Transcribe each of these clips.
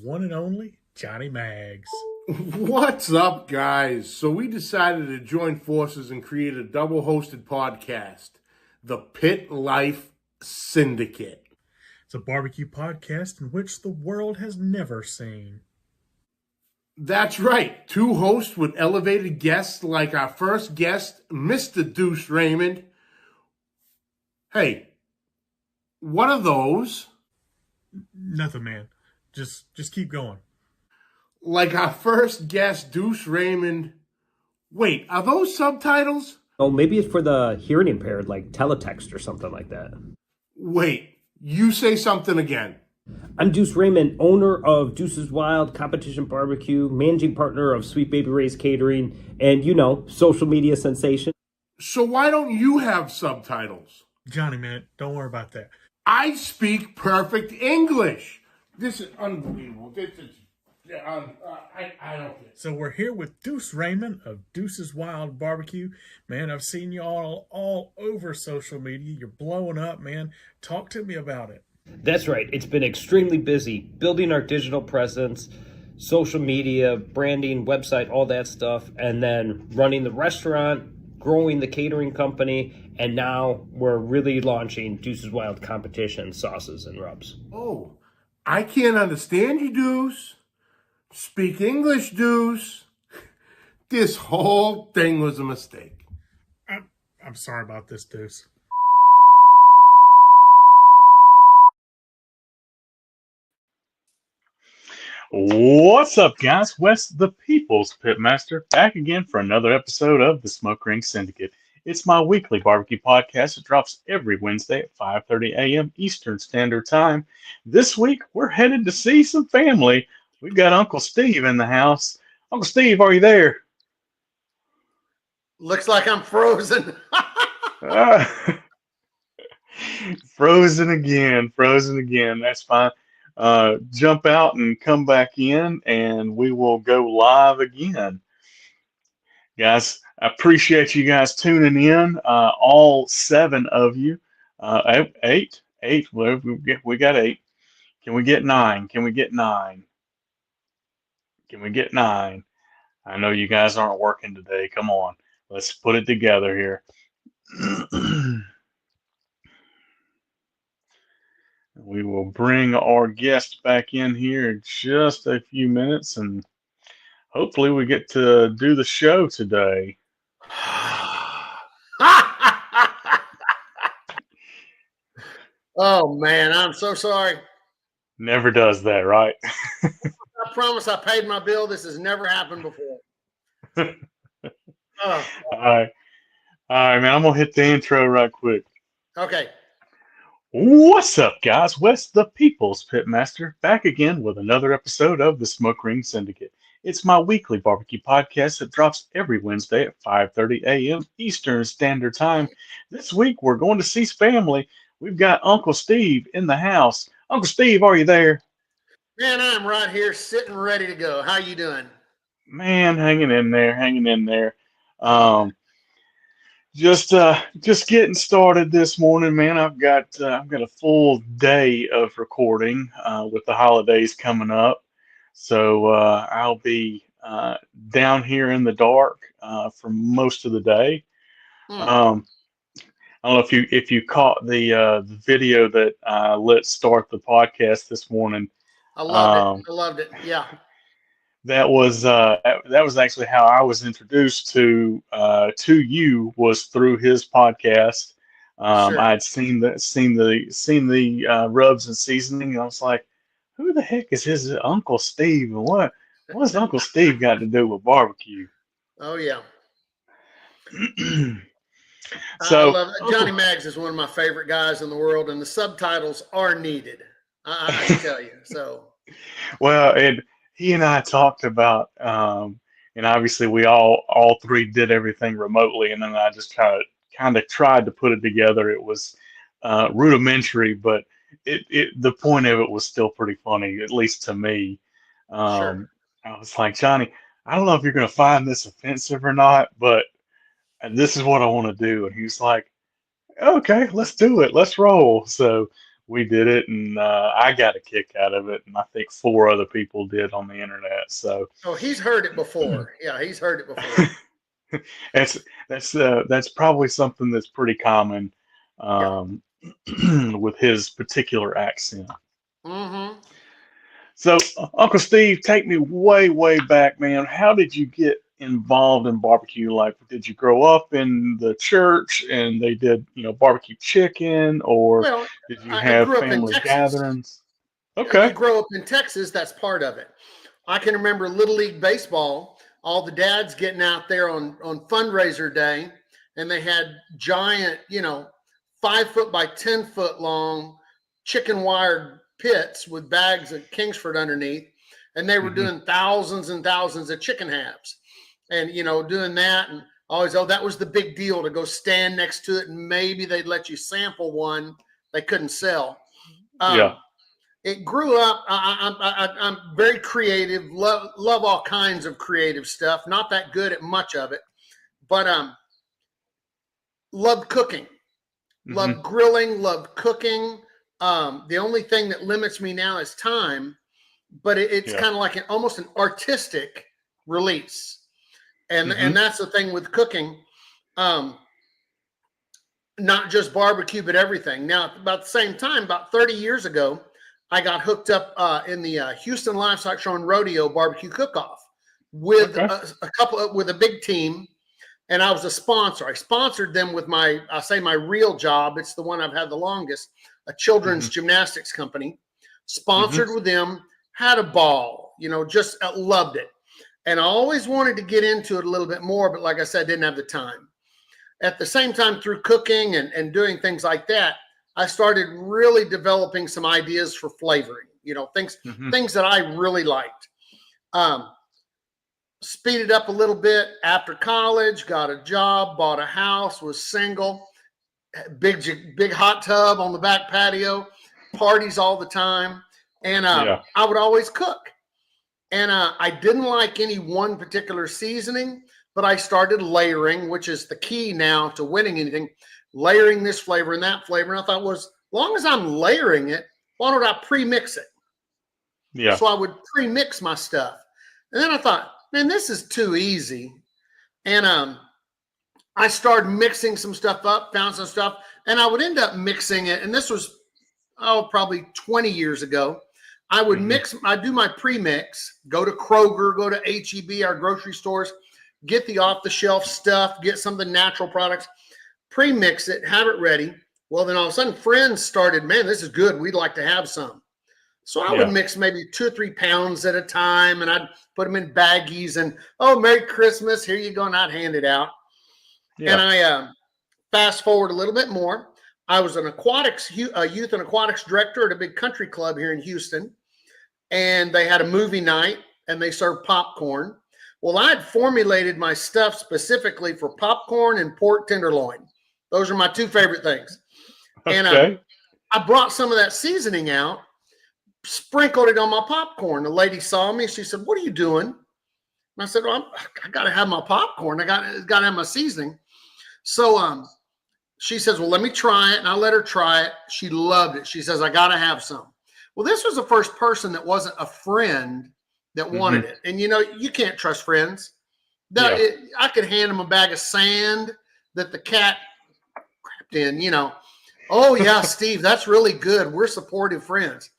one and only Johnny Mags. What's up, guys? So we decided to join forces and create a double-hosted podcast, the Pit Life Syndicate. It's a barbecue podcast in which the world has never seen. That's right. Two hosts with elevated guests like our first guest, Mr. Deuce Raymond. Hey, what are those? Nothing, man. Just keep going. Like our first guest, Deuce Raymond. Wait, are those subtitles? Oh, maybe it's for the hearing impaired, like teletext or something like that. Wait, you say something again. I'm Deuce Raymond, owner of Deuce's Wild Competition Barbecue, managing partner of Sweet Baby Ray's Catering, and, social media sensation. So why don't you have subtitles? Johnny, man, don't worry about that. I speak perfect English. This is unbelievable. This is, I don't get it. So we're here with Deuce Raymond of Deuce's Wild Barbecue. Man, I've seen you all over social media. You're blowing up, man. Talk to me about it. That's right. It's been extremely busy building our digital presence, social media, branding, website, all that stuff, and then running the restaurant, growing the catering company, and now we're really launching Deuce's Wild Competition sauces and rubs. Oh, I can't understand you, Deuce. Speak English, Deuce. This whole thing was a mistake. I'm sorry about this, Deuce. What's up, guys? Wes, the People's Pitmaster, back again for another episode of the Smoke Ring Syndicate. It's my weekly barbecue podcast that drops every Wednesday at 5:30 a.m. Eastern Standard Time. This week, we're headed to see some family. We've got Uncle Steve in the house. Uncle Steve, are you there? Looks like I'm frozen. Frozen again. That's fine. Jump out and come back in, and we will go live again. Guys, I appreciate you guys tuning in, all 7 of you. Eight. Well, we got 8. Can we get 9? Can we get 9? I know you guys aren't working today. Come on, let's put it together here. We will bring our guest back in here in just a few minutes, and hopefully we get to do the show today. Oh, man, I'm so sorry. Never does that, right? I promise I paid my bill. This has never happened before. All right, man, I'm going to hit the intro right quick. Okay. What's up, guys? Wes, the People's Pitmaster, back again with another episode of the Smoke Ring Syndicate. It's my weekly barbecue podcast that drops every Wednesday at 5:30 a.m. Eastern Standard Time. This week, we're going to see family. We've got Uncle Steve in the house. Uncle Steve, are you there? Man, I'm right here sitting ready to go. How you doing? Man, hanging in there. Just getting started this morning, man. I've got a full day of recording with the holidays coming up, so I'll be down here in the dark for most of the day. I don't know if you caught the video that let start the podcast this morning. I loved it. Yeah. That was actually how I was introduced to you, was through his podcast. Sure. I had seen the rubs and seasoning, and I was like, who the heck is his Uncle Steve, and what's Uncle Steve got to do with barbecue? Oh yeah. So I love it. Johnny Mags is one of my favorite guys in the world, and the subtitles are needed. I can tell you. So. Well, and he and I talked about, and obviously we all 3 did everything remotely, and then I just kind of tried to put it together. It was rudimentary, but the point of it was still pretty funny, at least to me. Sure. I was like, Johnny, I don't know if you're going to find this offensive or not, but this is what I want to do. And he was like, okay, let's do it. Let's roll. So we did it, and I got a kick out of it, and I think 4 other people did on the internet. So Oh, he's heard it before. Yeah, he's heard it before. that's that's probably something that's pretty common Yeah. um, with his particular accent. Mm-hmm. So, Uncle Steve, take me way, way back, man. How did you get involved in barbecue? Like, did you grow up in the church and they did, barbecue chicken, or Well, did you I have grew up in family Texas. gatherings? You Okay. grow up in Texas, that's part of it. I can remember Little League Baseball, all the dads getting out there on fundraiser day, and they had giant, 5 foot by 10 foot long chicken wired pits with bags of Kingsford underneath. And they were Hmm. doing thousands and thousands of chicken halves and, doing that. And always, that was the big deal to go stand next to it. And maybe they'd let you sample one they couldn't sell. Yeah. It grew up. I'm very creative. Love all kinds of creative stuff. Not that good at much of it, but loved cooking. Hmm. Loved grilling. Loved cooking. The only thing that limits me now is time, but it's Yeah. kind of like almost an artistic release, and Hmm. that's the thing with cooking. Not just barbecue, but everything. Now, about the same time, about 30 years ago, I got hooked up in the Houston Livestock Show and Rodeo Barbecue Cook-Off with Okay. with a big team, and I was a sponsor. I sponsored them with my real job. It's the one I've had the longest, a children's Hmm. gymnastics company. Hmm. Sponsored with them, had a ball. Just loved it, and I always wanted to get into it a little bit more, but like I said, didn't have the time. At the same time, through cooking and doing things like that, I started really developing some ideas for flavoring, Hmm. things that I really liked. Speeded up a little bit after college, got a job, bought a house, was single, big hot tub on the back patio, parties all the time. And Yeah. I would always cook. And I didn't like any one particular seasoning, but I started layering, which is the key now to winning anything, layering this flavor and that flavor. And I thought, as long as I'm layering it, why don't I pre-mix it? Yeah. So I would pre-mix my stuff. And then I thought, man, this is too easy. And I started mixing some stuff up, found some stuff, and I would end up mixing it. And this was, probably 20 years ago. I would Hmm. I do my pre-mix, go to Kroger, go to HEB, our grocery stores, get the off-the-shelf stuff, get some of the natural products, pre-mix it, have it ready. Well, then all of a sudden friends started, man, this is good. We'd like to have some. So I would Yeah. mix maybe 2 or 3 pounds at a time, and I'd put them in baggies and, oh, Merry Christmas, here you go, and I'd hand it out. And Yeah. I fast forward a little bit more. I was an youth and aquatics director at a big country club here in Houston, and they had a movie night and they served popcorn. Well, I had formulated my stuff specifically for popcorn and pork tenderloin. Those are my 2 favorite things. And Okay. I brought some of that seasoning out, sprinkled it on my popcorn. The lady saw me. She said, "What are you doing?" And I said, "Well, I got to have my popcorn. I got to have my seasoning." So she says, "Well, let me try it." And I let her try it. She loved it. She says, "I got to have some." Well, this was the first person that wasn't a friend that Hmm. wanted it. And you can't trust friends. Yeah. I could hand them a bag of sand that the cat crapped in, "Oh, yeah, Steve, that's really good. We're supportive friends."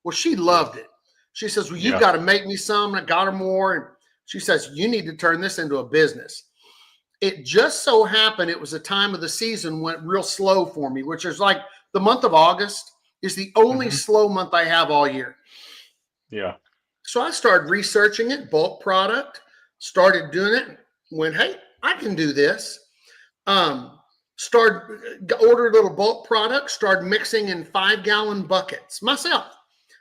Well, she loved it. She says, "Well, you've Yeah. got to make me some." And I got her more. And she says, "You need to turn this into a business." It just so happened it was a time of the season went real slow for me, which is like the month of August is the only Hmm. slow month I have all year. Yeah. So I started researching it, bulk product, started doing it, went, hey, I can do this. Ordered a little bulk product, started mixing in 5-gallon buckets myself.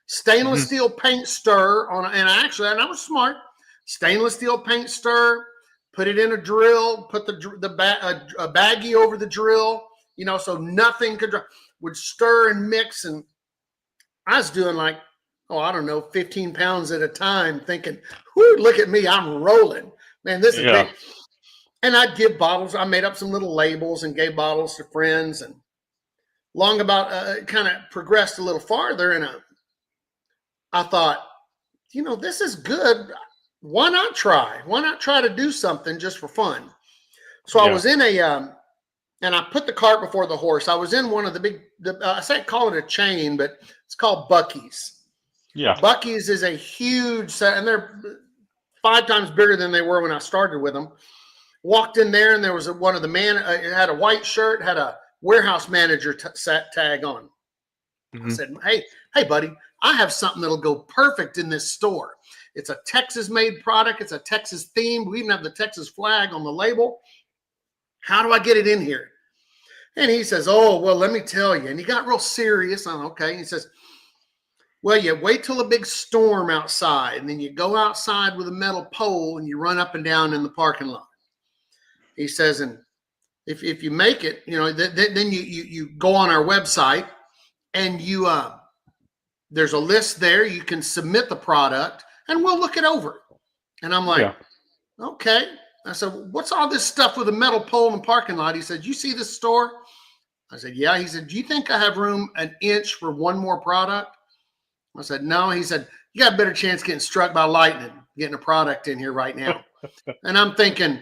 Stainless Hmm. steel paint stir and I was smart. Stainless steel paint stir, put it in a drill, put a baggie over the drill, so nothing would stir and mix. And I was doing like, I don't know, 15 pounds at a time, thinking, whoo, look at me, I'm rolling. Man, this is Yeah. big. And I'd give bottles. I made up some little labels and gave bottles to friends. And long about kind of progressed a little farther, and I thought, this is good. Why not try? Why not try to do something just for fun? So I was in and I put the cart before the horse. I was in one of the big, I say call it a chain, but it's called Buc-ee's. Yeah. Buc-ee's is a huge set, and they're 5 times bigger than they were when I started with them. Walked in there, and there was one of the man, it had a white shirt, had a warehouse manager tag on. I said, hey, buddy, I have something that'll go perfect in this store. It's a Texas-made product. It's a Texas theme. We even have the Texas flag on the label. How do I get it in here? And he says, oh, well, let me tell you. And he got real serious. I'm okay. He says, well, you wait till a big storm outside, and then you go outside with a metal pole and you run up and down in the parking lot. He says, and if you make it, then you go on our website, and there's a list there. You can submit the product, and we'll look it over. And I'm like, okay. I said, what's all this stuff with a metal pole in the parking lot? He said, you see this store? I said, yeah. He said, do you think I have room an inch for one more product? I said, no. He said, you got a better chance getting struck by lightning, getting a product in here right now. And I'm thinking,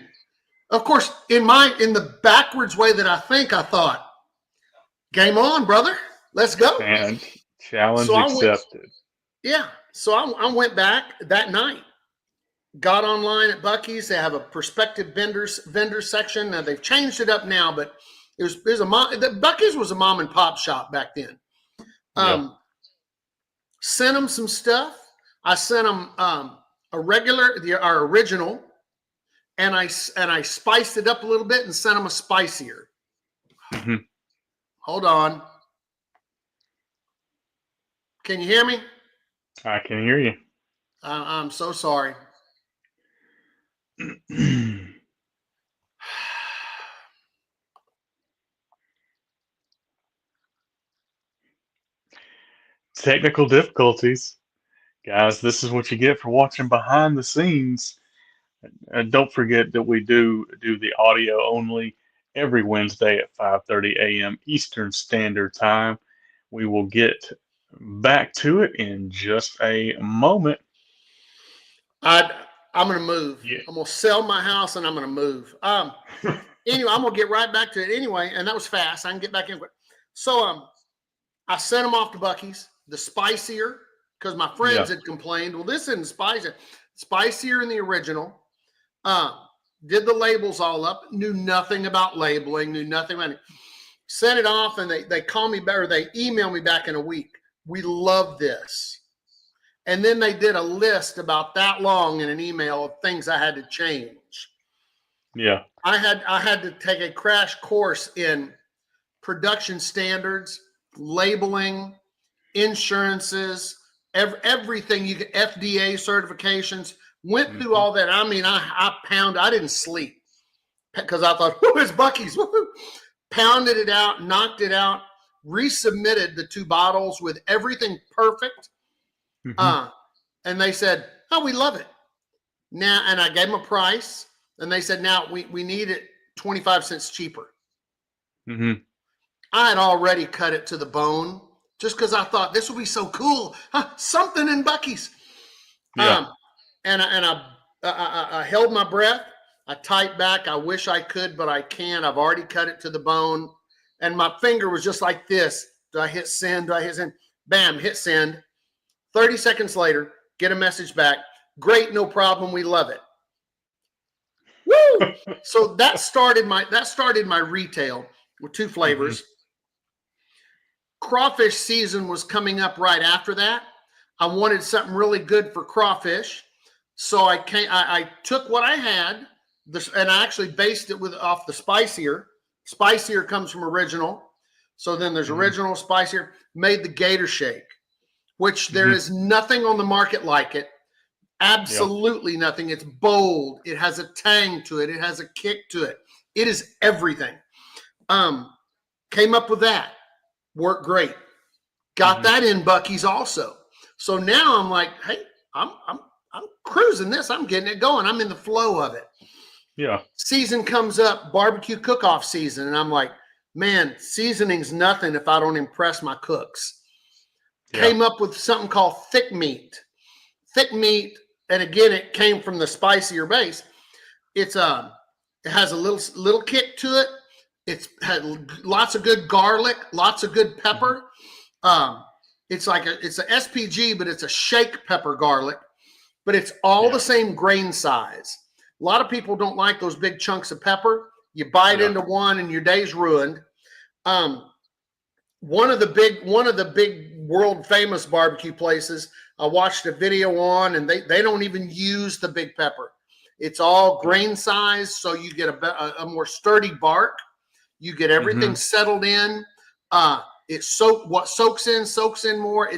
of course, in the backwards way that I think, I thought, game on, brother. Let's go. And challenge accepted. So I went back that night. Got online at Buc-ee's. They have a prospective vendor section. Now they've changed it up now, but Buc-ee's was a mom and pop shop back then. Sent them some stuff. I sent them our original, and I spiced it up a little bit and sent them a spicier. Hold on. Can you hear me? I can hear you. I'm so sorry. Technical difficulties. Guys, this is what you get for watching behind the scenes. And don't forget that we do the audio only every Wednesday at 5:30 a.m. Eastern Standard Time. We will get back to it in just a moment. I'm going to move. Yeah. I'm going to sell my house and I'm going to move. Anyway, I'm going to get right back to it anyway. And that was fast. I can get back into it. So I sent them off to Buc-ee's, the spicier, because my friends had complained. Well, this isn't spicy. Spicier in the original. Did the labels all up. Knew nothing about labeling. Knew nothing about it. Sent it off, and they call me back, or they email me back in a week. We love this. And then they did a list about that long in an email of things I had to change. Yeah. I had to take a crash course in production standards, labeling, insurances, everything. You get FDA certifications. Went through all that. I mean, I didn't sleep because I thought, it's Buc-ee's. Woo-hoo. Pounded it out, knocked it out, resubmitted the 2 bottles with everything perfect. And they said, oh, we love it. Now, and I gave them a price, and they said, now we need it 25 cents cheaper. I had already cut it to the bone just because I thought this would be so cool. Something in Buc-ee's. And I held my breath. I typed back. I wish I could, but I can't. I've already cut it to the bone. And my finger was just like this. Do I hit send? Do I hit send? Bam, hit send. 30 seconds later, get a message back. Great, no problem. We love it. Woo! So that started my retail with 2 flavors. Crawfish season was coming up right after that. I wanted something really good for crawfish. So I took what I had, and I actually based it off the spicier. Spicier comes from original. So then there's original, spicier. Made the Gator Shake, which there is nothing on the market like it. Absolutely nothing. It's bold. It has a tang to it. It has a kick to it. It is everything. Came up with that. Worked great. Got that in Buc-ee's also. So now I'm like, hey, I'm cruising this. I'm getting it going. I'm in the flow of it. Yeah. Season comes up, barbecue cook-off season, and I'm like, man, seasoning's nothing if I don't impress my cooks. Yeah. Came up with something called thick meat. Thick meat, and again, it came from the spicier base. It has a little kick to it. It's had lots of good garlic, lots of good pepper. It's a SPG, but it's a shake pepper garlic, but it's all the same grain size. A lot of people don't like those big chunks of pepper. You bite into one and your day's ruined. One of the big world famous barbecue places, I watched a video on, and they don't even use the big pepper. It's all grain size, so you get a more sturdy bark. You get everything settled in. What soaks in more.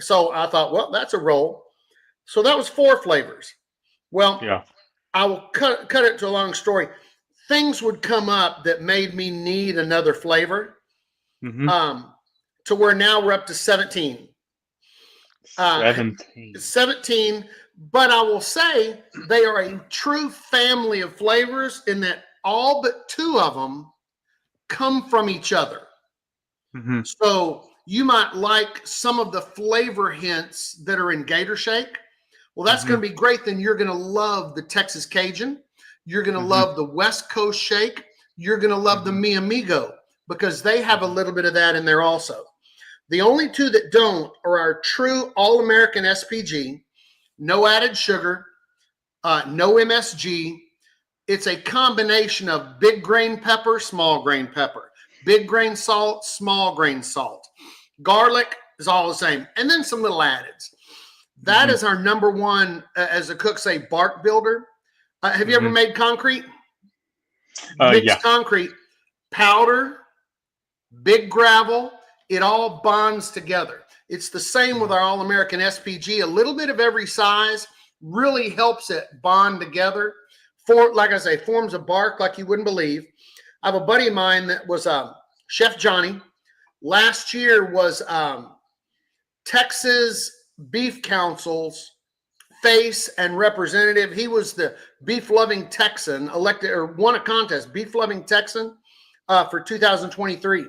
So I thought, well, that's a roll. So that was 4 flavors. Well, I will cut it to a long story. Things would come up that made me need another flavor. To where now we're up to 17. 17, but I will say they are a true family of flavors in that all but 2 of them come from each other. So you might like some of the flavor hints that are in Gator Shake. Well, that's going to be great. Then you're going to love the Texas Cajun. You're going to love the West Coast Shake. You're going to love the Mi Amigo, because they have a little bit of that in there also. The only 2 that don't are our true All-American SPG, no added sugar, no MSG. It's a combination of big grain pepper, small grain pepper, big grain salt, small grain salt. Garlic is all the same, and then some little addeds. That is our number one, as the cooks say, bark builder. Have you ever made concrete? Mixed concrete, powder, big gravel, it all bonds together. It's the same with our All-American SPG. A little bit of every size really helps it bond together. Like I say, forms a bark like you wouldn't believe. I have a buddy of mine that was Chef Johnny. Last year was Texas Beef Council's face and representative. He was the beef-loving Texan, elected or won a contest, beef-loving Texan for 2023.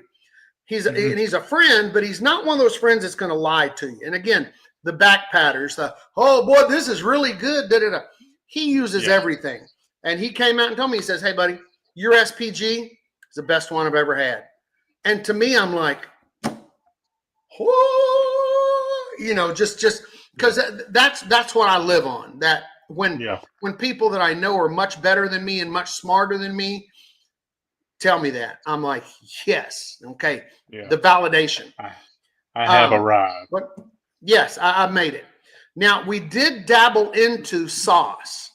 He's a friend, but he's not one of those friends that's going to lie to you. And again, the back patters, oh boy, this is really good. Da-da-da. He uses everything. And he came out and told me, he says, hey buddy, your SPG is the best one I've ever had. And to me, I'm like, oh, just because that's what I live on. That when people that I know are much better than me and much smarter than me tell me that, I'm like, yes, okay, the validation. I have arrived. But yes, I made it. Now we did dabble into sauce.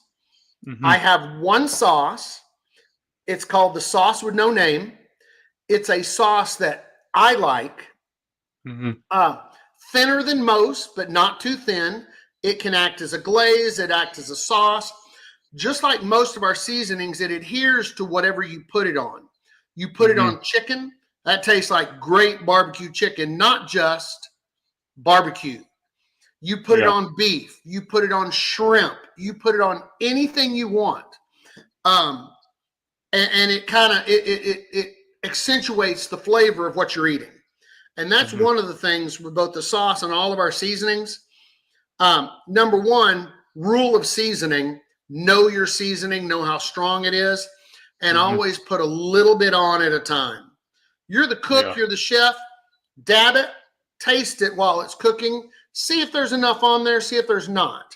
I have one sauce. It's called the sauce with no name. It's a sauce that I like. Thinner than most, but not too thin. It can act as a glaze. It acts as a sauce. Just like most of our seasonings, it adheres to whatever you put it on. You put it on chicken, that tastes like great barbecue chicken, not just barbecue. You put it on beef. You put it on shrimp. You put it on anything you want. And it kind of, it accentuates the flavor of what you're eating. And that's one of the things with both the sauce and all of our seasonings. Number one, rule of seasoning, know your seasoning, know how strong it is, and always put a little bit on at a time. You're the cook, you're the chef, dab it, taste it while it's cooking, see if there's enough on there, see if there's not.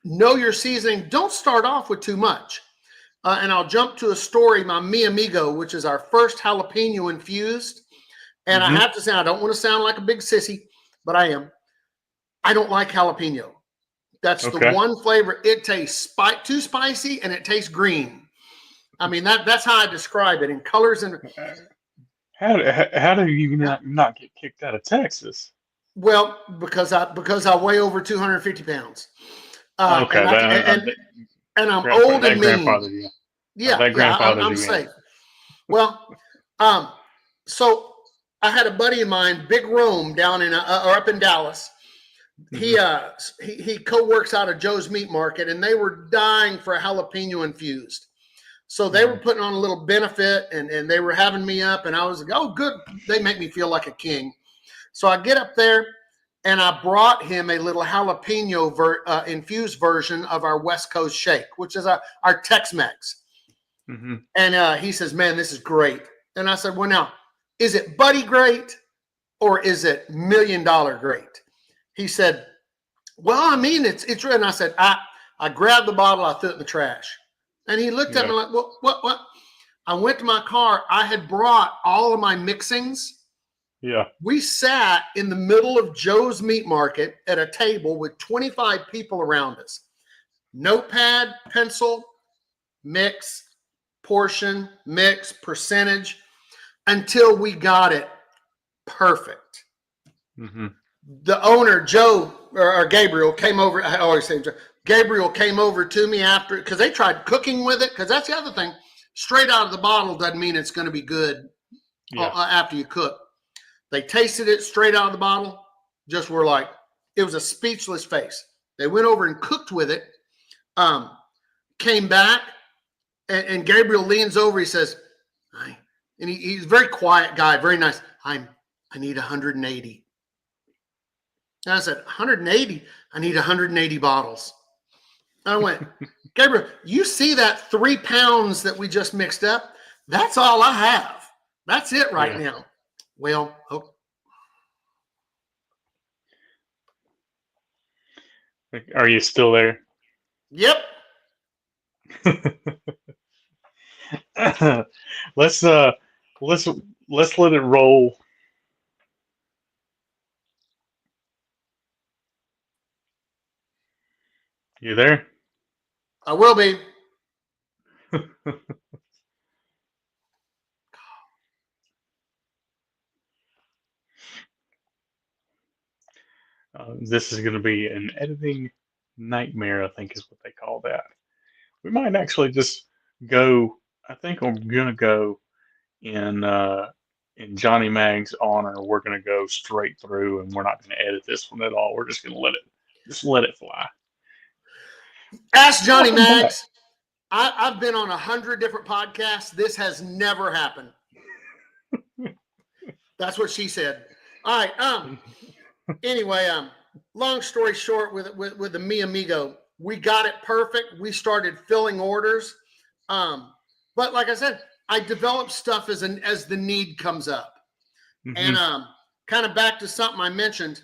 Know your seasoning. Don't start off with too much. And I'll jump to a story, my Mi Amigo, which is our first jalapeno infused. And I have to say, I don't want to sound like a big sissy, but I am. I don't like jalapeno. That's the one flavor. It tastes too spicy, and it tastes green. I mean, that's how I describe it in colors. And how do you not get kicked out of Texas? Well, because I weigh over 250 pounds. And I'm old and mean. I'm safe. Well, so I had a buddy of mine, Big Rome, down in or up in Dallas. He co-works out of Joe's Meat Market, and they were dying for a jalapeno infused. So they were putting on a little benefit, and they were having me up, and I was like, oh, good. They make me feel like a king. So I get up there, and I brought him a little jalapeno infused version of our West Coast shake, which is our Tex-Mex. Mm-hmm. And he says, man, this is great. And I said, well, now, is it Buddy great or is it $1 million great? He said, well, I mean, it's and I said, I grabbed the bottle, I threw it in the trash. And he looked at me like, what? I went to my car. I had brought all of my mixings. Yeah. We sat in the middle of Joe's Meat Market at a table with 25 people around us. Notepad, pencil, mix, portion, mix, percentage, until we got it perfect. Mm-hmm. The owner, Joe, or Gabriel, came over. I always say Joe. Gabriel came over to me after, because they tried cooking with it, because that's the other thing. Straight out of the bottle doesn't mean it's going to be good after you cook. They tasted it straight out of the bottle, just were like, it was a speechless face. They went over and cooked with it, came back, and Gabriel leans over, he says, and he's a very quiet guy, very nice. I need 180. And I said, 180? I need 180 bottles. I went, Gabriel, you see that 3 pounds that we just mixed up? That's all I have. That's it right now. Well, Are you still there? Yep. let's let it roll. You there? I will be. This is going to be an editing nightmare, I think is what they call that. We might actually just go. I think I'm going to go in Johnny Mag's honor. We're going to go straight through, and we're not going to edit this one at all. We're just going to let it fly. Ask Johnny Mags. I've been on 100 different podcasts. This has never happened. That's what she said. All right. Anyway, long story short, with the Mi Amigo, we got it perfect. We started filling orders. But like I said, I develop stuff as the need comes up. Mm-hmm. And kind of back to something I mentioned.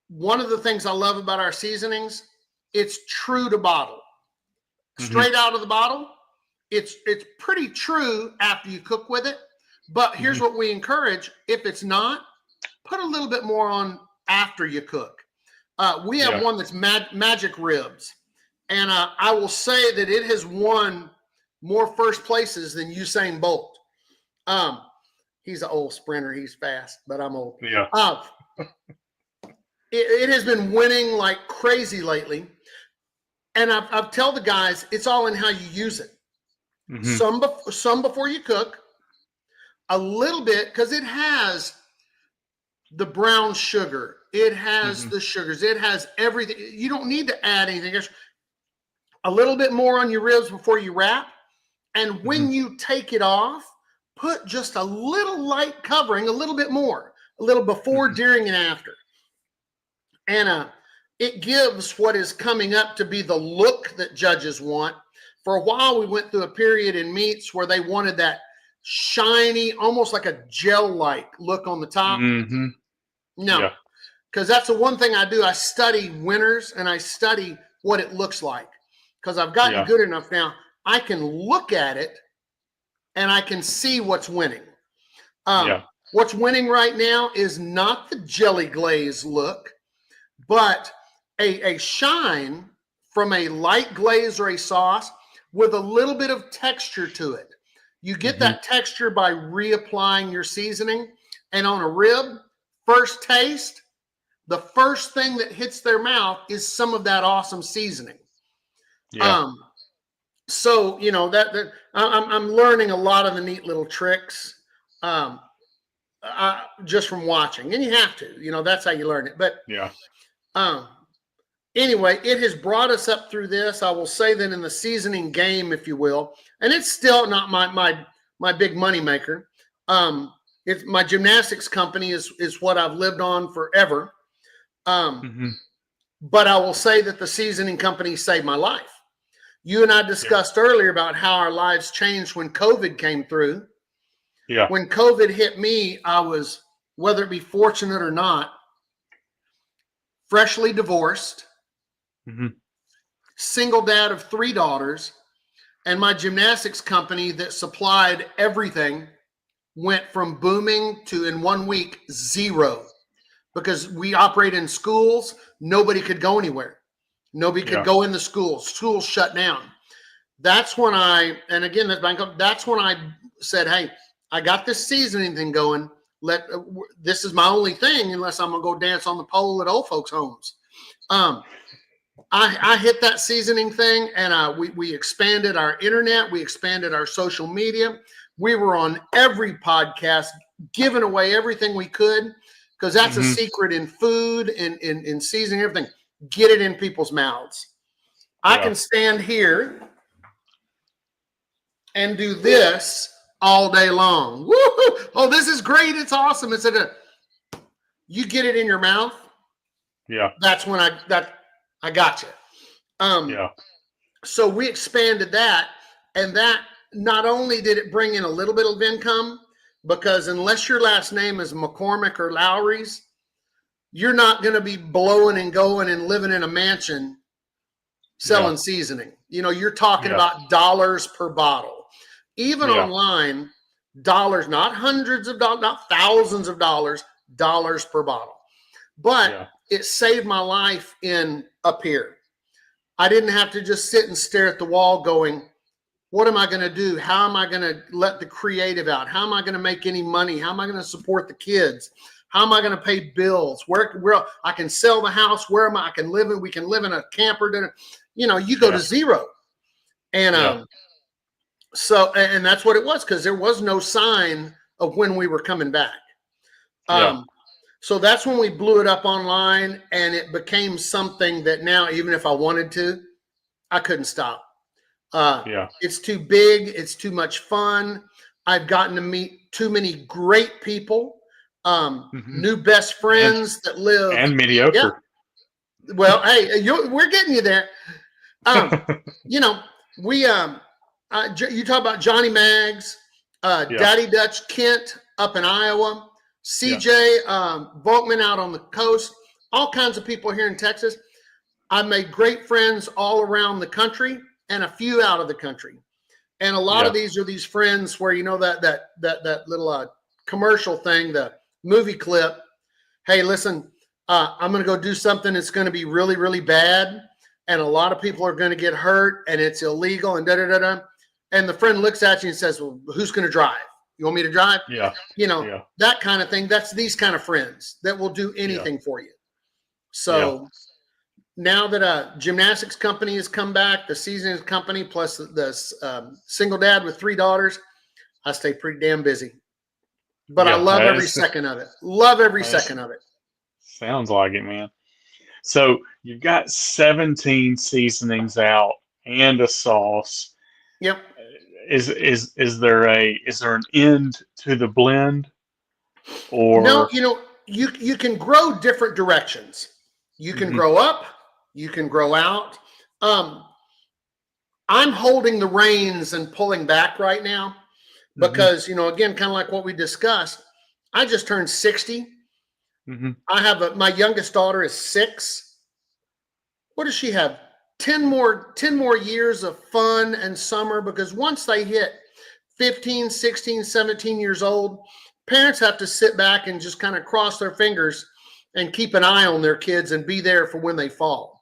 One of the things I love about our seasonings, it's true to bottle. Straight out of the bottle, it's pretty true after you cook with it. But here's what we encourage: if it's not, put a little bit more on after you cook. We have one that's magic ribs, and I will say that it has won more first places than Usain Bolt. He's an old sprinter; he's fast, but I'm old. Yeah. It has been winning like crazy lately. And I've tell the guys, it's all in how you use it. Mm-hmm. Some before you cook, a little bit, because it has the brown sugar. It has the sugars. It has everything. You don't need to add anything else. A little bit more on your ribs before you wrap. And when you take it off, put just a little light covering, a little bit more, a little before, during, and after. And it gives what is coming up to be the look that judges want. For a while, we went through a period in meats where they wanted that shiny, almost like a gel-like look on the top. Mm-hmm. No, because that's the one thing I do. I study winners, and I study what it looks like. Because I've gotten good enough now, I can look at it, and I can see what's winning. What's winning right now is not the jelly glaze look, but a shine from a light glaze or a sauce with a little bit of texture to it. You get that texture by reapplying your seasoning. And on a rib, first taste, the first thing that hits their mouth is some of that awesome seasoning. So, you know, that I'm learning a lot of the neat little tricks just from watching. And you have to, you know, that's how you learn it. But anyway, it has brought us up through this. I will say that in the seasoning game, if you will, and it's still not my big money maker. It's my gymnastics company is what I've lived on forever. But I will say that the seasoning company saved my life. You and I discussed earlier about how our lives changed when COVID came through. Yeah. When COVID hit me, I was, whether it be fortunate or not, freshly divorced, single dad of 3 daughters, and my gymnastics company that supplied everything went from booming to, in 1 week, 0. Because we operate in schools, nobody could go anywhere. Nobody could go in the schools. Schools shut down. That's when that's when I said, hey, I got this seasoning thing going. This is my only thing unless I'm going to go dance on the pole at old folks' homes. I hit that seasoning thing, and we expanded our internet. We expanded our social media. We were on every podcast, giving away everything we could, because that's a secret in food and in seasoning, everything. Get it in people's mouths. I can stand here and do this all day long. Woo-hoo! Oh, this is great. It's awesome. You get it in your mouth. Yeah. That's when I got you. So we expanded that, and that not only did it bring in a little bit of income, because unless your last name is McCormick or Lowry's, you're not going to be blowing and going and living in a mansion selling seasoning. You're talking about dollars per bottle. Even online, dollars, not hundreds of dollars, not thousands of dollars, dollars per bottle. But it saved my life up here. I didn't have to just sit and stare at the wall going, what am I going to do? How am I going to let the creative out? How am I going to make any money? How am I going to support the kids? How am I going to pay bills? Where I can sell the house? Where am I can live in? We can live in a camper. You go to 0. And so, and that's what it was, because there was no sign of when we were coming back. So that's when we blew it up online, and it became something that now, even if I wanted to, I couldn't stop. It's too big. It's too much fun. I've gotten to meet too many great people, new best friends that live. And mediocre. Yeah. Well, hey, we're getting you there. You talk about Johnny Maggs, Daddy Dutch Kent up in Iowa, CJ Volkman out on the coast, all kinds of people here in Texas. I made great friends all around the country and a few out of the country. And a lot of these are these friends where, that little commercial thing, the movie clip. Hey, listen, I'm going to go do something that's going to be really, really bad. And a lot of people are going to get hurt, and it's illegal, and da-da-da-da. And the friend looks at you and says, well, who's going to drive? You want me to drive? That kind of thing. That's these kind of friends that will do anything for you. So now that a gymnastics company has come back, the seasoning company, plus the single dad with 3 daughters, I stay pretty damn busy. But I love every second of it. Love every second of it. Sounds like it, man. So you've got 17 seasonings out and a sauce. Yep. Is there an end to the blend? Or no, you can grow different directions. You can grow up, you can grow out. I'm holding the reins and pulling back right now because, again, kind of like what we discussed, I just turned 60. I have my youngest daughter is 6. What does she have? 10 more years of fun and summer, because once they hit 15, 16, 17 years old, parents have to sit back and just kind of cross their fingers and keep an eye on their kids and be there for when they fall.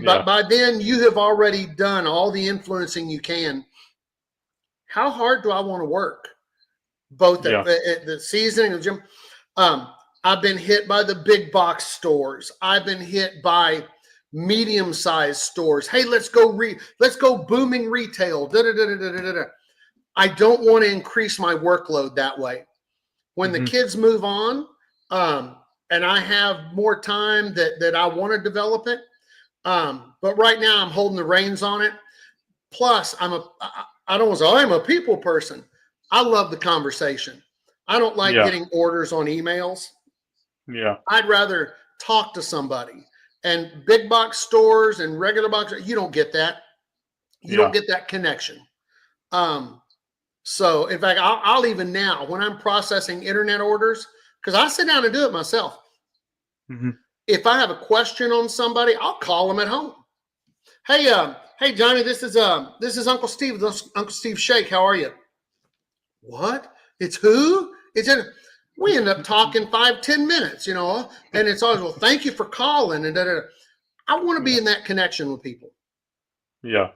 But by then you have already done all the influencing you can. How hard do I want to work? Both at the seasoning and the gym. I've been hit by the big box stores. I've been hit by medium-sized stores. Hey, let's go booming retail. I don't want to increase my workload that way. When the kids move on, and I have more time that I want to develop it, But right now I'm holding the reins on it. Plus, I don't want to say I'm a people person. I love the conversation. I don't like Yeah. getting orders on emails. Yeah. I'd rather talk to somebody. And big box stores and regular box, you don't get that. You don't get that connection. So in fact, I'll even now when I'm processing internet orders, because I sit down and do it myself. Mm-hmm. If I have a question on somebody, I'll call them at home. Hey, Johnny, this is Uncle Steve, Uncle Steve Shake. How are you? What? It's who? We end up talking 5-10 minutes, and it's always, well, thank you for calling. And I want to be in that connection with people. Yeah.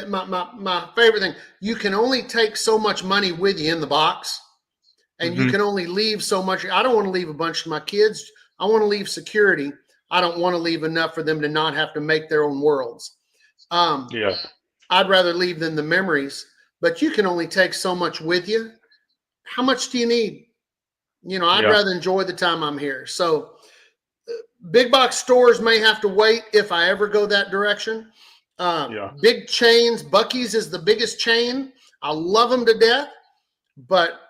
My favorite thing, you can only take so much money with you in the box, and you can only leave so much. I don't want to leave a bunch of my kids. I want to leave security. I don't want to leave enough for them to not have to make their own worlds. I'd rather leave them the memories, but you can only take so much with you. How much do you need? I'd rather enjoy the time I'm here. So big box stores may have to wait if I ever go that direction. Big chains, Buc-ee's is the biggest chain. I love them to death, but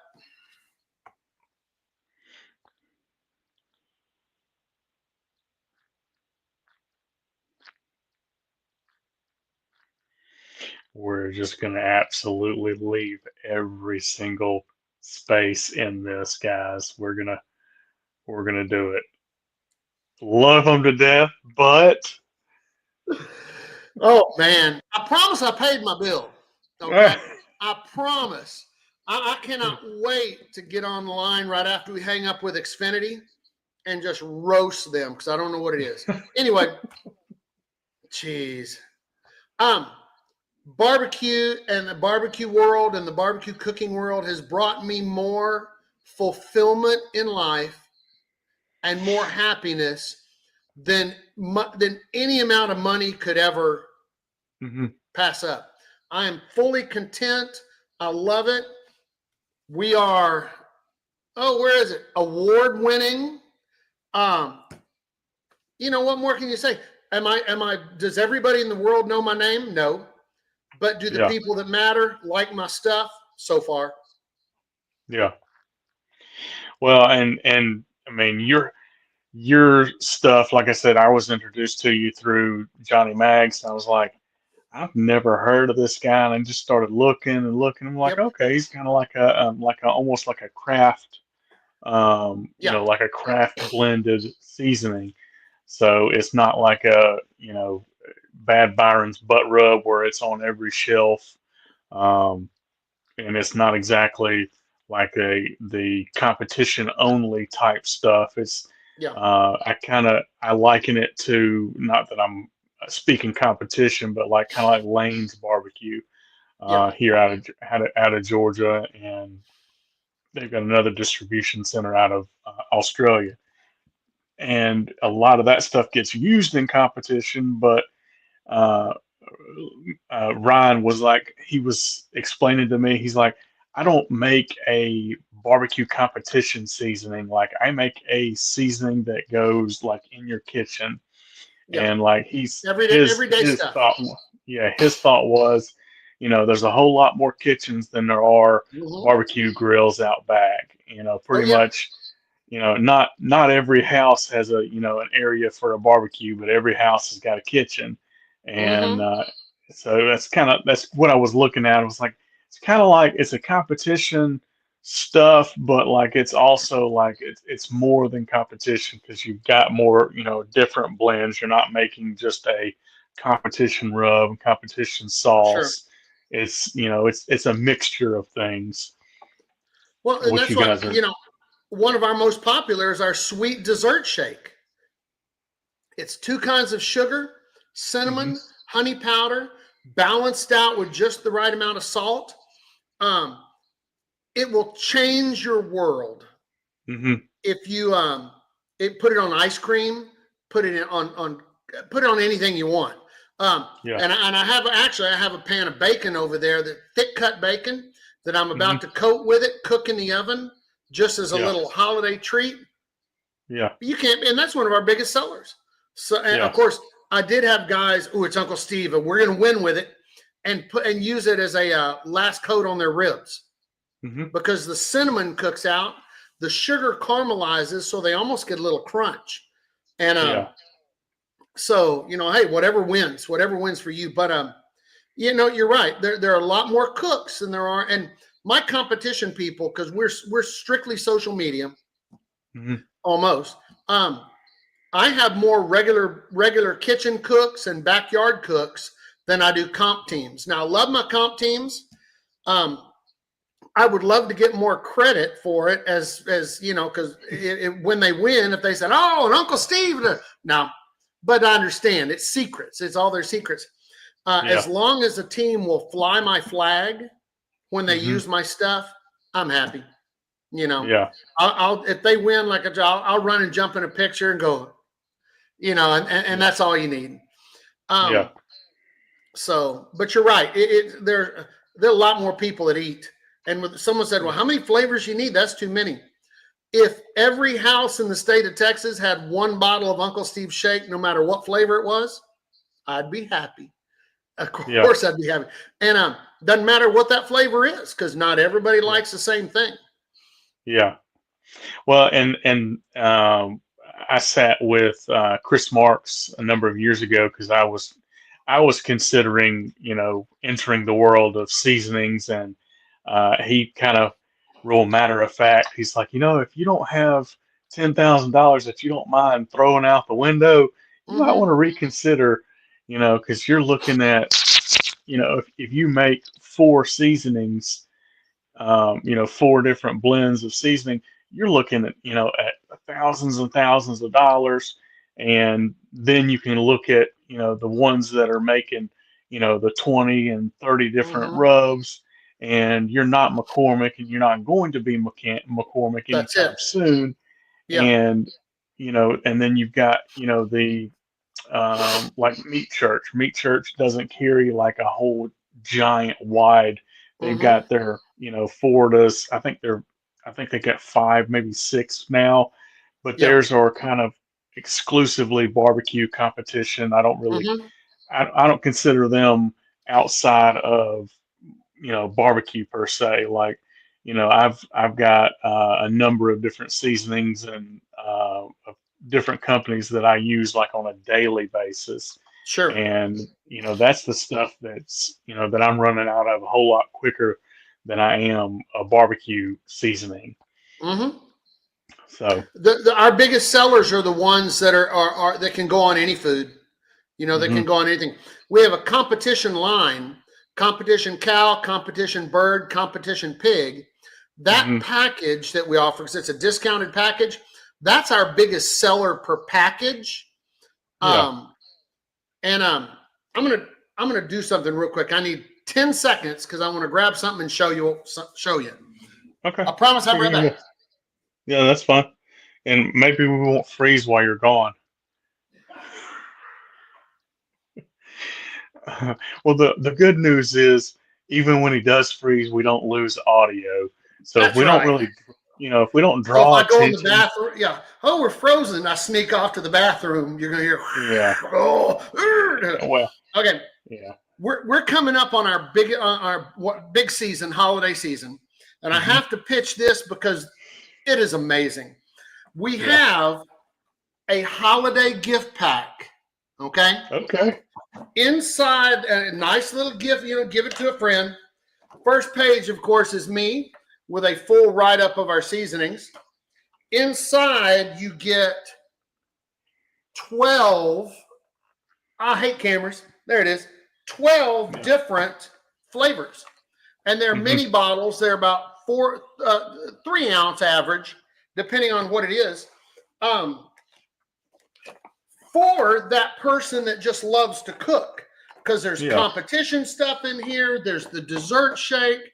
we're just going to absolutely leave every single space in this, guys. We're going to do it. Love them to death, but oh man, I promise I paid my bill. Okay. I promise. I cannot wait to get on the line right after we hang up with Xfinity and just roast them because I don't know what it is. Anyway, jeez. Barbecue and the barbecue world and the barbecue cooking world has brought me more fulfillment in life and more happiness than any amount of money could ever pass up. I am fully content. I love it. We are, where is it? Award-winning. What more can you say? Does everybody in the world know my name? No. But do the people that matter like my stuff so far? Yeah. Well, and I mean, your stuff, like I said, I was introduced to you through Johnny Mags. And I was like, I've never heard of this guy, and I just started looking and looking. I'm like, okay, he's kind of like a almost like a craft, like a craft blended seasoning. So it's not like a Bad Byron's butt rub where it's on every shelf, and it's not exactly like the competition only type stuff. It's I liken it to, not that I'm speaking competition, but like kind of like Lane's Barbecue here out of Georgia, and they've got another distribution center out of Australia, and a lot of that stuff gets used in competition. But Ryan he was explaining to me, he's like, I don't make a barbecue competition seasoning. Like, I make a seasoning that goes like in your kitchen. And like everyday stuff. His thought was, there's a whole lot more kitchens than there are barbecue grills out back. Pretty much, not every house has an area for a barbecue, but every house has got a kitchen. And so that's what I was looking at. I was like, it's kind of like it's a competition stuff, but like it's also like it's more than competition because you've got more different blends. You're not making just a competition rub and competition sauce. It's it's a mixture of things. Well, and that's why one of our most popular is our sweet dessert shake. It's 2 kinds of sugar, cinnamon, honey powder, balanced out with just the right amount of salt. It will change your world if you put it on ice cream, put it on anything you want. And I have a pan of bacon over there, the thick cut bacon that I'm about to coat with it, cook in the oven, just as a little holiday treat. Yeah, You can't, and that's one of our biggest sellers. So, and Yeah. of course, I did have guys. Oh, it's Uncle Steve, and we're going to win with it, and use it as a last coat on their ribs Hmm. because the cinnamon cooks out, the sugar caramelizes, so they almost get a little crunch. And Yeah. so hey, whatever wins for you. But you're right. There are a lot more cooks than there are, and my competition people, because we're strictly social media, Hmm. almost. I have more regular kitchen cooks and backyard cooks than I do comp teams. Now, I love my comp teams. I would love to get more credit for it as because when they win, if they said, "Oh, and Uncle Steve," no, but I understand it's secrets. It's all their secrets. As long as the team will fly my flag when they use my stuff, I'm happy. Yeah. I'll if they win like a job, I'll run and jump in a picture and go, and that's all you need. Yeah. So, but you're right. There are a lot more people that eat. And when someone said, "Well, how many flavors you need?" That's too many. If every house in the state of Texas had one bottle of Uncle Steve Shake, no matter what flavor it was, I'd be happy. Of course, I'd be happy. And doesn't matter what that flavor is, because not everybody likes the same thing. Yeah. Well, and I sat with Chris Marks a number of years ago because I was considering entering the world of seasonings, and he kind of real matter of fact, he's like, if you don't have $10,000 that you don't mind throwing out the window, you might want to reconsider, because you're looking at, if you make four seasonings, four different blends of seasoning, you're looking at, at thousands and thousands of dollars. And then you can look at, the ones that are making, the 20 and 30 different rubs, and you're not McCormick, and you're not going to be McCormick That's anytime it. soon. Yeah. And, and then you've got, the, like Meat Church. Meat Church doesn't carry like a whole giant wide. They've got their, Floridas. I think they got five, maybe six now, but Yeah. theirs are kind of exclusively barbecue competition. I don't really, I don't consider them outside of, barbecue per se. Like, I've got a number of different seasonings and of different companies that I use like on a daily basis. Sure. And, that's the stuff that's, that I'm running out of a whole lot quicker than I am a barbecue seasoning. So our biggest sellers are the ones that are that can go on any food. That can go on anything. We have a competition line: competition cow, competition bird, competition pig. That package that we offer, because it's a discounted package, that's our biggest seller per package. Yeah. I'm gonna do something real quick. I need 10 seconds because I want to grab something and show you. Okay. I promise I'll be right back. Yeah, that's fine. And maybe we won't freeze while you're gone. Well, the good news is, even when he does freeze, we don't lose audio. So That's if we don't right. really, if we don't So draw if I go in attention, the bathroom, yeah. Oh, we're frozen. I sneak off to the bathroom. You're gonna hear. yeah. Oh, Well, okay. yeah. We're coming up on our big season, holiday season, and I have to pitch this because it is amazing. We have a holiday gift pack. Okay. Okay. Inside a nice little gift, give it to a friend. First page, of course, is me with a full write-up of our seasonings. Inside, you get 12. I hate cameras. There it is. 12 different flavors. And they're mini bottles. They're about 3 ounce average, depending on what it is. For that person that just loves to cook, because there's competition stuff in here. There's the dessert shake.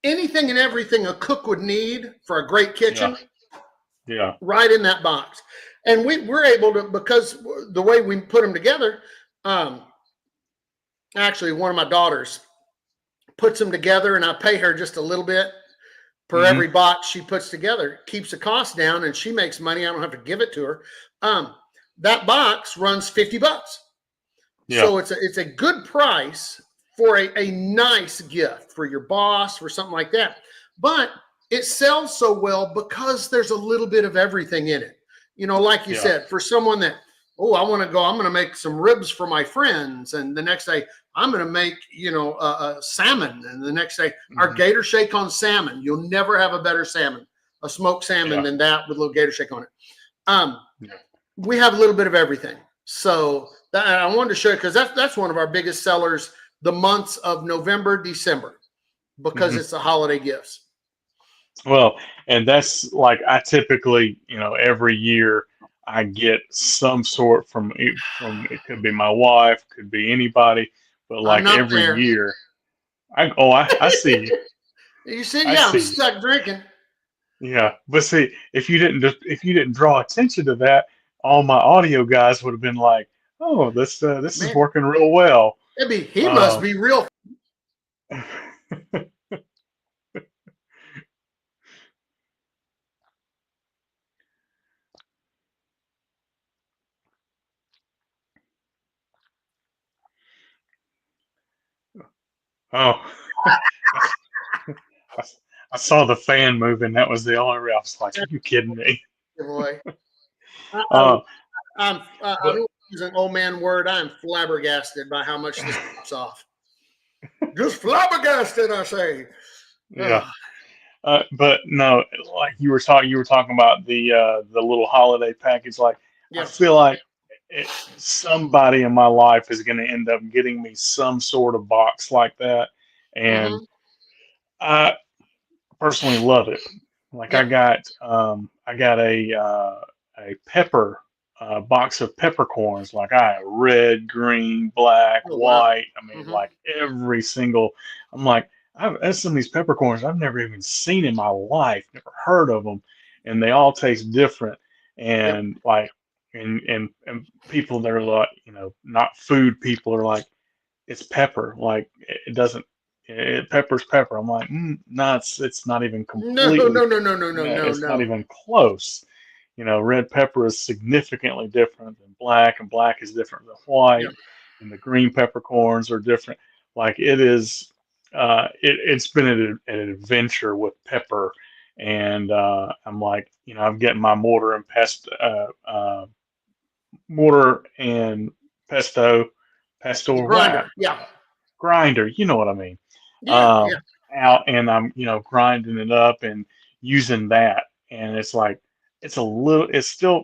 Anything and everything a cook would need for a great kitchen. Yeah. Right in that box. And we're able to, because the way we put them together, actually one of my daughters puts them together, and I pay her just a little bit per every box she puts together. Keeps the cost down, and she makes money. I don't have to give it to her. that box runs $50. Yeah. So it's a good price for a nice gift for your boss, for something like that. But it sells so well because there's a little bit of everything in it. Like you Yeah. said, for someone that, I'm going to make some ribs for my friends. And the next day I'm going to make, salmon. And the next day, our gator shake on salmon. You'll never have a better salmon, a smoked salmon than that with a little gator shake on it. We have a little bit of everything. So I wanted to show you, because that's one of our biggest sellers, the months of November, December, because it's the holiday gifts. Well, and that's like I typically, every year I get some sort from it could be my wife, could be anybody, but like not every there. year, I see you. You see, I I'm see. stuck drinking. Yeah, but see, if you didn't draw attention to that, all my audio guys would have been like, "Oh, this is Man. working real well." He must be real. Oh, I saw the fan moving. That was the only reason. I was like, "Are you kidding me?" Boy. Uh, I'm but using old man word. I'm flabbergasted by how much this pops off. Just flabbergasted, I say. yeah. But no, like you were talking about the little holiday package. Like I feel like somebody in my life is going to end up getting me some sort of box like that, and I personally love it. Like I got a pepper box of peppercorns. Like I have red, green, black, Oh, wow. white. I mean, like every single. I'm like, that's some of these peppercorns I've never even seen in my life, never heard of them, and they all taste different. And like, and people that are like, not food people are like, it's pepper. Like it doesn't. Pepper's pepper. I'm like, no, it's not even completely. No. It's not even close. Red pepper is significantly different than black, and black is different than white, and the green peppercorns are different. Like it is, it's been an adventure with pepper, and I'm like, I'm getting my mortar and pesto Grinder. grinder. You know what I mean? Out, and I'm grinding it up and using that, and it's like it's still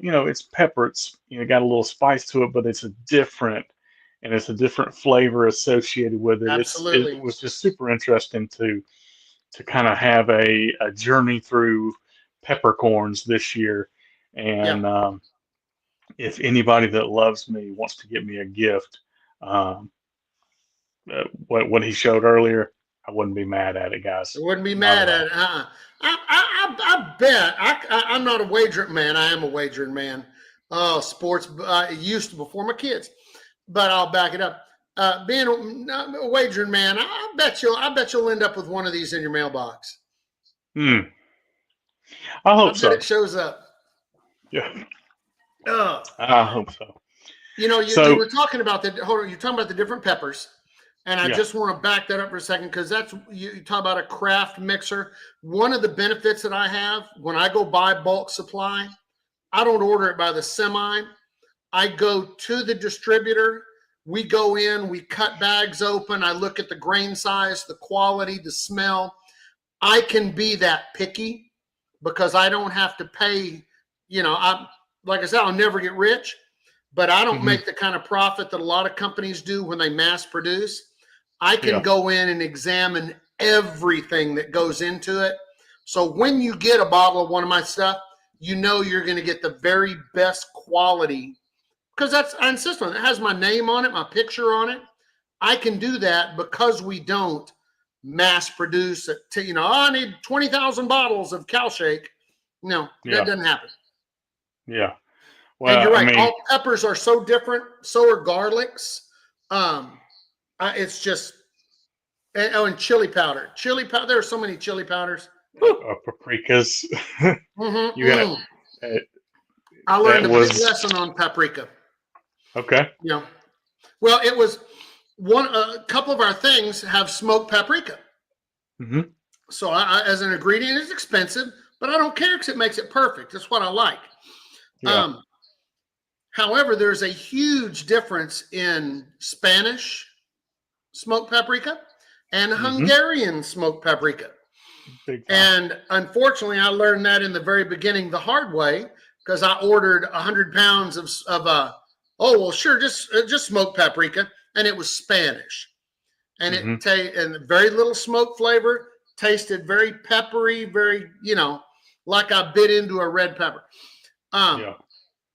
it's pepper, it's got a little spice to it, but it's a different flavor associated with it. Absolutely. It was just super interesting to kind of have a journey through peppercorns this year, and if anybody that loves me wants to get me a gift, what he showed earlier, I wouldn't be mad at it, guys. I wouldn't be mad at it. I bet. I'm not a wagering man. I am a wagering man. Oh, sports. I used to before my kids, but I'll back it up. Being a wagering man, I bet you'll end up with one of these in your mailbox. I hope so. It shows up. Yeah. I hope so. You were talking about you're talking about the different peppers. And I just want to back that up for a second, because you talk about a craft mixer. One of the benefits that I have when I go buy bulk supply, I don't order it by the semi. I go to the distributor. We go in, we cut bags open. I look at the grain size, the quality, the smell. I can be that picky because I don't have to pay. Like I said, I'll never get rich, but I don't make the kind of profit that a lot of companies do when they mass produce. I can go in and examine everything that goes into it. So when you get a bottle of one of my stuff, you're going to get the very best quality, because I insist on it. It has my name on it, my picture on it. I can do that because we don't mass produce it. I need 20,000 bottles of Cow Shake. No, that doesn't happen. Yeah. Well, and you're right. I mean, all peppers are so different. So are garlics. It's just, and chili powder. There are so many chili powders. paprikas. You got I learned That a big was lesson on paprika. okay. Yeah. Well, it was a couple of our things have smoked paprika. Hmm. So as an ingredient, it's expensive, but I don't care because it makes it perfect. That's what I like. Yeah. However, there's a huge difference in Spanish smoked paprika and Hmm. Hungarian smoked paprika. Big time. And unfortunately, I learned that in the very beginning the hard way because I ordered 100 pounds of oh, well, sure, just smoked paprika. And it was Spanish. And Hmm. and very little smoke flavor, tasted very peppery, very, like I bit into a red pepper. Yeah.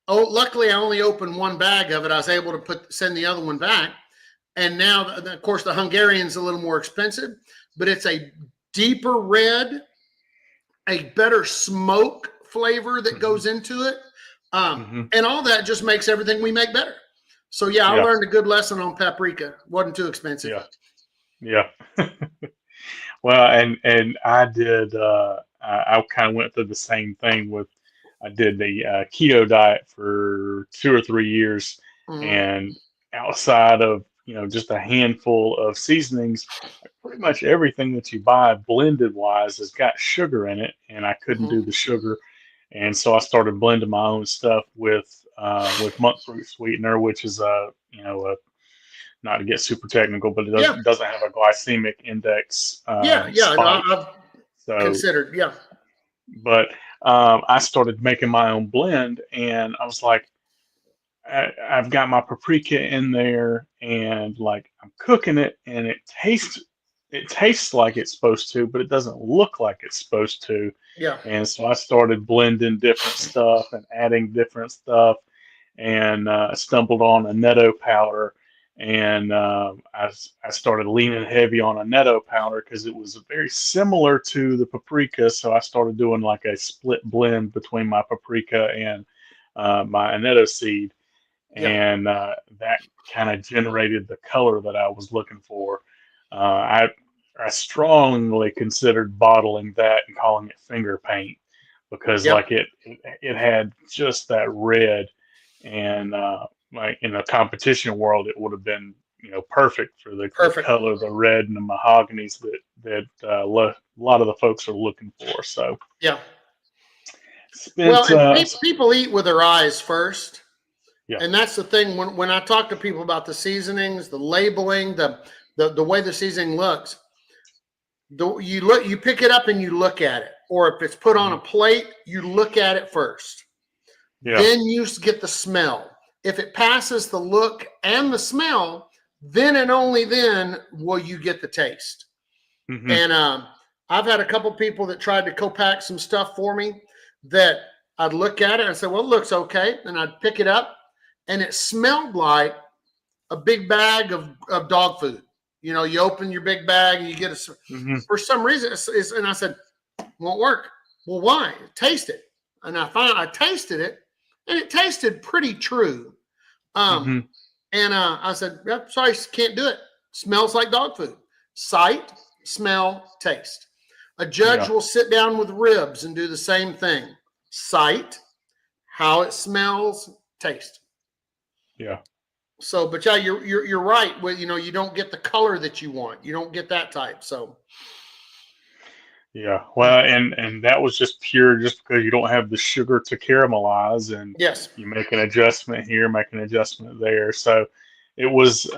Oh, luckily I only opened one bag of it. I was able to send the other one back. And now, of course, the Hungarian's a little more expensive, but it's a deeper red, a better smoke flavor that goes into it. Hmm. And all that just makes everything we make better. So yeah, I Yeah. learned a good lesson on paprika. Wasn't too expensive. Yeah. Yeah. Well, and I did. I kind of went through the same thing with. I did the keto diet for 2 or 3 years, Mhm. and outside of just a handful of seasonings, pretty much everything that you buy blended wise has got sugar in it, and I couldn't Mhm. do the sugar, and so I started blending my own stuff with monk fruit sweetener, which is a not to get super technical, but it Yeah, doesn't have a glycemic index yeah. No, spike. I've So, considered. Yeah, but I started making my own blend, and I was like, I've got my paprika in there, and like I'm cooking it, and it tastes like it's supposed to, but it doesn't look like it's supposed to. yeah, And so I started blending different stuff and adding different stuff, and stumbled on a netto powder, and I started leaning heavy on a netto powder because it was very similar to the paprika. So I started doing like a split blend between my paprika and my annetto seed, yeah. and that kind of generated the color that I was looking for. I strongly considered bottling that and calling it finger paint because Yep. like it had just that red, and like in the competition world it would have been perfect for the Perfect. color, the red and the mahoganies that a lot of the folks are looking for. So Yeah. Well, spent and people eat with their eyes first. yeah. And that's the thing when I talk to people about the seasonings, the labeling, the way the seasoning looks, you pick it up and you look at it. Or if it's put on a Mhm. plate, you look at it first. Yeah. Then you get the smell. If it passes the look and the smell, then and only then will you get the taste. Hmm. And I've had a couple people that tried to co-pack some stuff for me that I'd look at it and say, well, it looks okay. And I'd pick it up and it smelled like a big bag of dog food. You open your big bag and you get Hmm. for some reason, and I said, won't work. Well, why? Taste it. And I tasted it and it tasted pretty true. Um, Hmm. and I said, yep, sorry, can't do it. Smells like dog food. Sight, smell, taste. A judge Yeah. will sit down with ribs and do the same thing. Sight, how it smells, taste. Yeah. So, but yeah, you're right. Well, you don't get the color that you want. You don't get that type. So, Yeah, well, and that was just pure, just because you don't have the sugar to caramelize, and yes, you make an adjustment here, make an adjustment there. So it was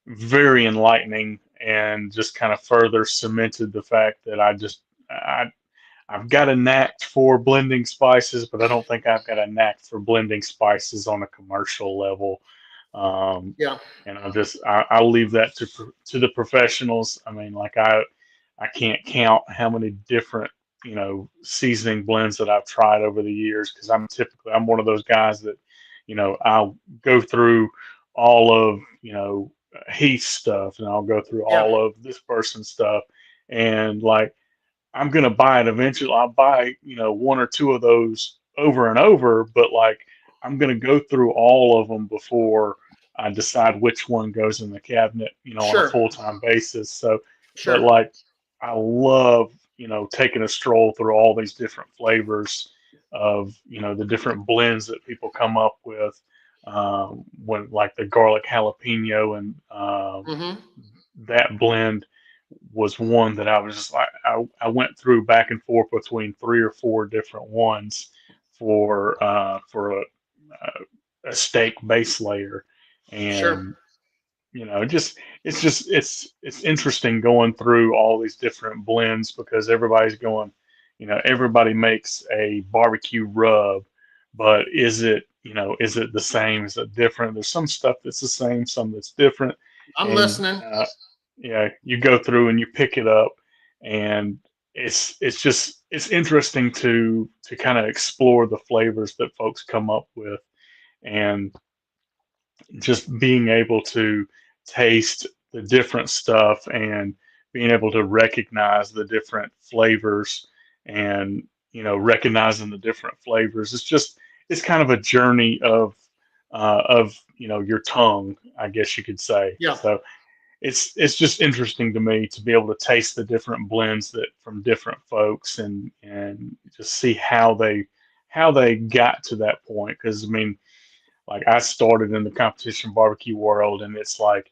very enlightening, and just kind of further cemented the fact that I've got a knack for blending spices, but I don't think I've got a knack for blending spices on a commercial level. Um, yeah, and I'll leave that to the professionals. I mean, like I can't count how many different seasoning blends that I've tried over the years, because I'm one of those guys that I'll go through all of Heath stuff, and I'll go through yeah, all of this person's stuff, and like I'm gonna buy it eventually. I'll buy one or two of those over and over, but like I'm gonna go through all of them before I decide which one goes in the cabinet, on a sure, full time basis. So, but sure, like I love taking a stroll through all these different flavors, of the different blends that people come up with, when like the garlic jalapeno, and Mm-hmm. that blend was one that I was just like, I went through back and forth between three or four different ones for a steak base layer. Sure. And just it's interesting going through all these different blends, because everybody's going, everybody makes a barbecue rub, but is it the same? Is it different? There's some stuff that's the same, some that's different. I'm And listening. yeah, you go through and you pick it up, and it's interesting to kind of explore the flavors that folks come up with, and just being able to taste the different stuff, and being able to recognize the different flavors, and recognizing the different flavors. It's kind of a journey of your tongue, I guess you could say. Yeah. So it's just interesting to me to be able to taste the different blends that from different folks, and just see how they got to that point. Because I mean, like, I started in the competition barbecue world, and it's like,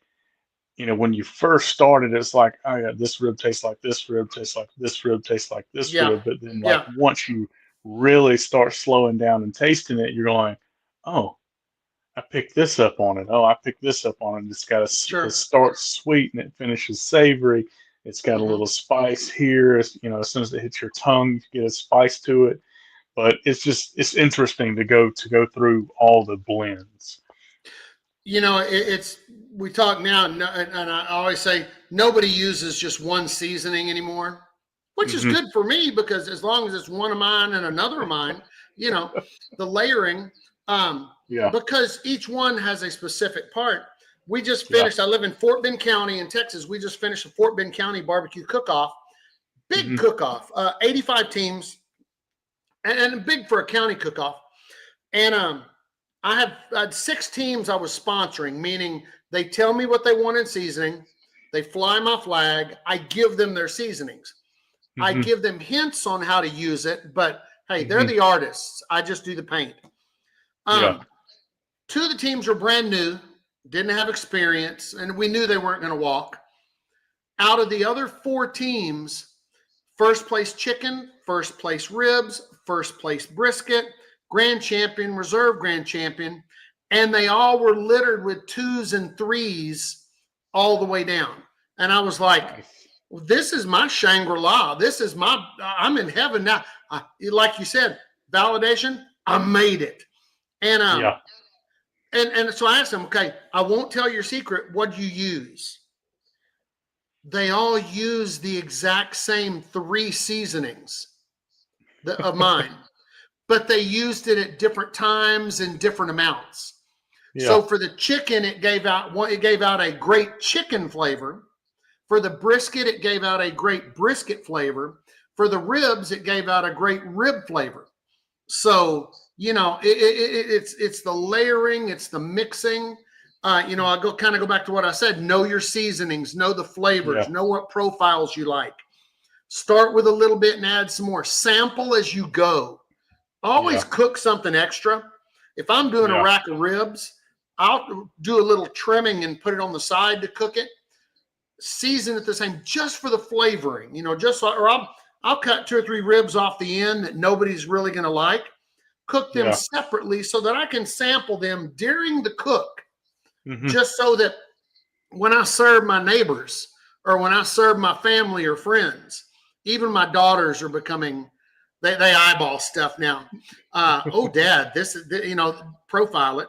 when you first started, it's like, oh yeah, this rib tastes like this rib, tastes like this rib, tastes like this Yeah. rib. But then, like, Yeah. once you really start slowing down and tasting it, you're going, oh, I picked this up on it. Oh, I picked this up on it. It's got it Sure. starts sweet and it finishes savory. It's got a Mm-hmm. little spice here. As soon as it hits your tongue, you get a spice to it. But it's interesting to go through all the blends. It's we talk now, and I always say nobody uses just one seasoning anymore, which is Hmm. good for me, because as long as it's one of mine and another of mine, the layering, Yeah, because each one has a specific part. We just yeah. finished. I live in Fort Bend County in Texas. We just finished a Fort Bend County barbecue cook-off, big Hmm. cook-off, 85 teams, and big for a county cook-off. And I had 6 teams I was sponsoring, meaning they tell me what they want in seasoning. They fly my flag. I give them their seasonings. I Hmm. give them hints on how to use it, but hey, they're Hmm. the artists. I just do the paint. Yeah. 2 of the teams were brand new, didn't have experience, and we knew they weren't going to walk. Out of the other 4 teams, first place chicken, first place ribs, first place brisket, grand champion, reserve grand champion, and they all were littered with 2s and 3s all the way down. And I was like, Nice. this is my Shangri-La. I'm in heaven now. Like you said, validation, I made it. And Yeah. and so I asked them, okay, I won't tell your secret. What do you use? They all use the exact same 3 seasonings of mine, but they used it at different times and different amounts. Yeah. So for the chicken, it gave out a great chicken flavor. For the brisket, it gave out a great brisket flavor. For the ribs, it gave out a great rib flavor. So, it's the layering, it's the mixing. I go back to what I said. Know your seasonings, know the flavors, Yeah. know what profiles you like. Start with a little bit and add some more. Sample as you go. Always Yeah. cook something extra. If I'm doing a Yeah. rack of ribs, I'll do a little trimming and put it on the side to cook it. Season it the same, just for the flavoring, or I'll cut 2 or 3 ribs off the end that nobody's really going to like. Cook them Yeah. separately so that I can sample them during the cook, Hmm. just so that when I serve my neighbors or when I serve my family or friends, even my daughters are becoming, they eyeball stuff now. Oh, Dad, this is, profile it.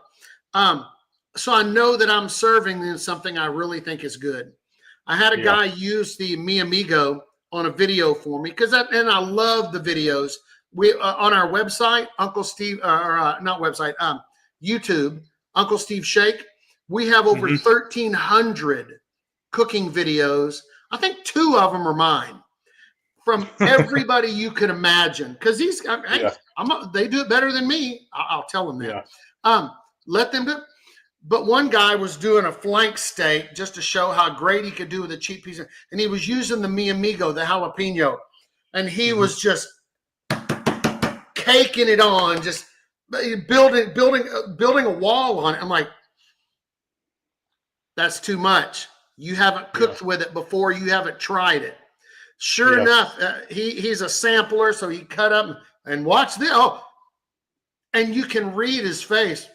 So I know that I'm serving them something I really think is good. I had a Yeah. guy use the Mi Amigo on a video for me, and I love the videos. We on our website, Uncle Steve, not website, YouTube, Uncle Steve Shake. We have over Mhm. 1,300 cooking videos. I think 2 of them are mine, from everybody you can imagine. Because hey, Yeah. they do it better than me. I'll tell them that. Yeah. Let them do it. But one guy was doing a flank steak just to show how great he could do with a cheap piece of, and he was using the Mi Amigo, the jalapeno, and he Mhm. was just caking it on, just building a wall on it. I'm like, that's too much. You haven't cooked with it before. You haven't tried it. Sure enough, he's a sampler, so he cut up and watch this. Oh, and you can read his face.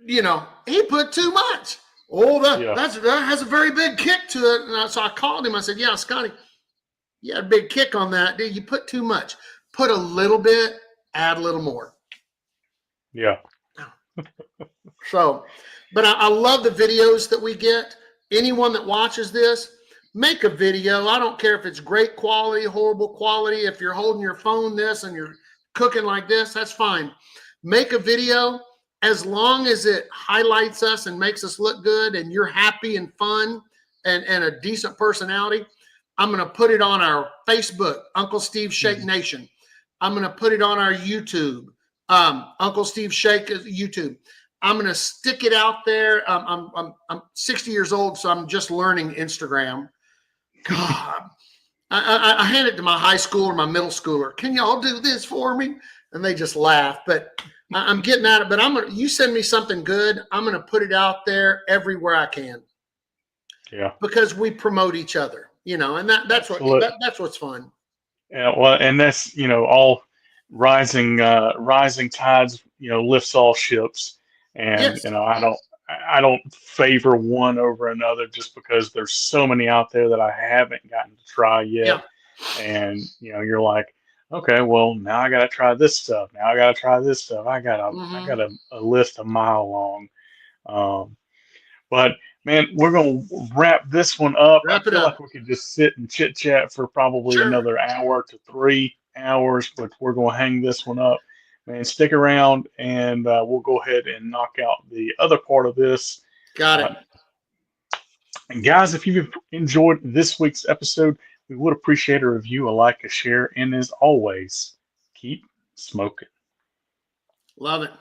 You know, he put too much. Oh, that has a very big kick to it. And so I called him. I said, yeah, Scotty, you had a big kick on that. Dude, you put too much. Put a little bit, add a little more. Yeah. So, but I love the videos that we get. Anyone that watches this, make a video. I don't care if it's great quality, horrible quality. If you're holding your phone this and you're cooking like this, that's fine. Make a video. As long as it highlights us and makes us look good and you're happy and fun and a decent personality, I'm going to put it on our Facebook, Uncle Steve Shake Nation. I'm going to put it on our YouTube, Uncle Steve Shake YouTube. I'm going to stick it out there. I'm 60 years old, so I'm just learning Instagram. God, I hand it to my high school or my middle schooler. Can y'all do this for me? And they just laugh. But I'm getting at it. But you send me something good, I'm going to put it out there everywhere I can. Yeah. Because we promote each other, you know, and that's what's fun. Yeah. Well, and that's, you know, all rising tides, you know, lifts all ships. And, you know, I don't favor one over another just because there's so many out there that I haven't gotten to try yet. Yeah. And, you know, you're like, okay, well, now I got to try this stuff. Now I got to try this stuff. I got a list a mile long. But man, we're going to wrap this one up. I feel like we could just sit and chit chat for probably another hour to 3 hours, but we're going to hang this one up. Man, stick around and we'll go ahead and knock out the other part of this. Got it. And guys, if you've enjoyed this week's episode, we would appreciate a review, a like, a share, and as always, keep smoking. Love it.